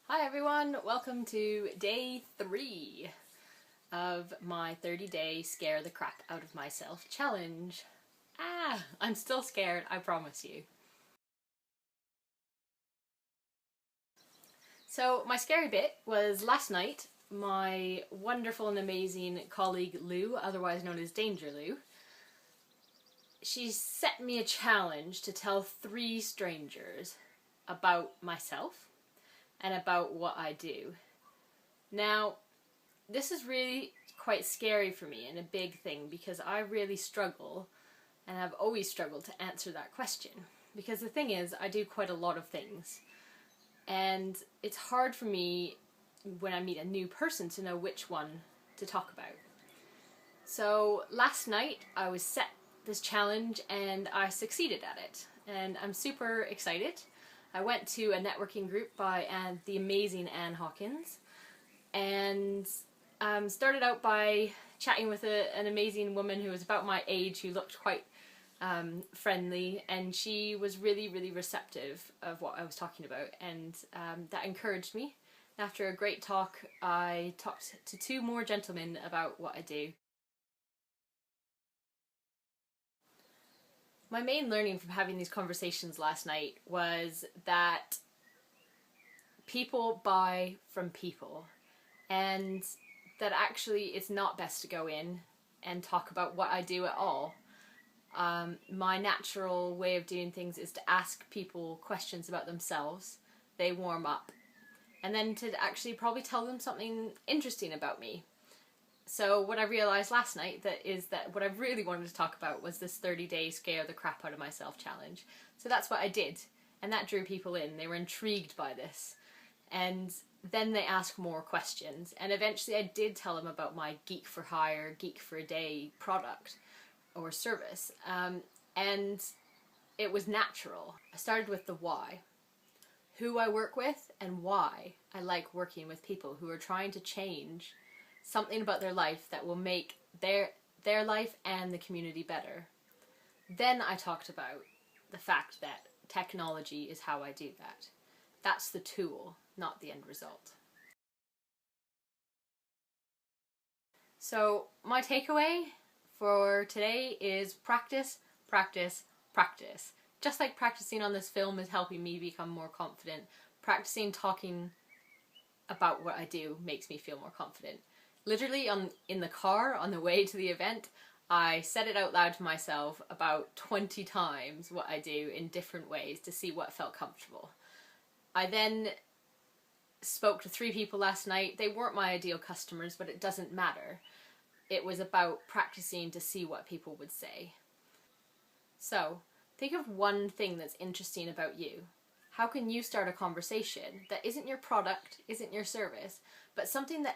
Hi everyone, welcome to day 3 of my 30-day scare the crap out of myself challenge. I'm still scared, I promise you. So my scary bit was last night. My wonderful and amazing colleague Lou, otherwise known as Danger Lou, she set me a challenge to tell 3 strangers about myself and about what I do. Now, this is really quite scary for me and a big thing because I really struggle and have always struggled to answer that question. Because the thing is, I do quite a lot of things and it's hard for me when I meet a new person to know which one to talk about. So last night I was set this challenge and I succeeded at it and I'm super excited. I went to a networking group by the amazing Anne Hawkins and started out by chatting with an amazing woman who was about my age, who looked quite friendly, and she was really receptive of what I was talking about, and that encouraged me. After a great talk, I talked to 2 more gentlemen about what I do. My main learning from having these conversations last night was that people buy from people, and that actually it's not best to go in and talk about what I do at all. My natural way of doing things is to ask people questions about themselves. They warm up. And then to actually probably tell them something interesting about me. So what I realised last night is that what I really wanted to talk about was this 30-day scare the crap out of myself challenge. So that's what I did. And that drew people in. They were intrigued by this. And then they asked more questions. And eventually I did tell them about my Geek for Hire, Geek for a Day product or service. And it was natural. I started with the why. Who I work with and why I like working with people who are trying to change something about their life that will make their life and the community better. Then I talked about the fact that technology is how I do that. That's the tool, not the end result. So my takeaway for today is practice, practice, practice. Just like practicing on this film is helping me become more confident, practicing talking about what I do makes me feel more confident. Literally in the car on the way to the event, I said it out loud to myself about 20 times what I do in different ways to see what felt comfortable. I then spoke to 3 people last night. They weren't my ideal customers, but it doesn't matter. It was about practicing to see what people would say. So, think of one thing that's interesting about you. How can you start a conversation that isn't your product, isn't your service, but something that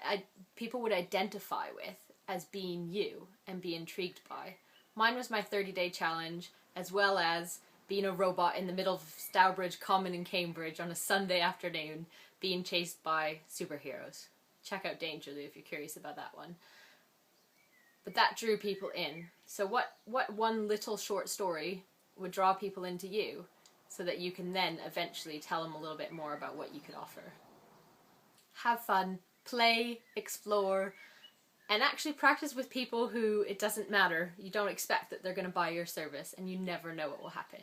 people would identify with as being you and be intrigued by? Mine was my 30-day challenge, as well as being a robot in the middle of Stourbridge Common in Cambridge on a Sunday afternoon being chased by superheroes. Check out Danger Lou if you're curious about that one. But that drew people in. So what one little short story would draw people into you so that you can then eventually tell them a little bit more about what you could offer? Have fun, play, explore, and actually practice with people who it doesn't matter. You don't expect that they're going to buy your service and you never know what will happen.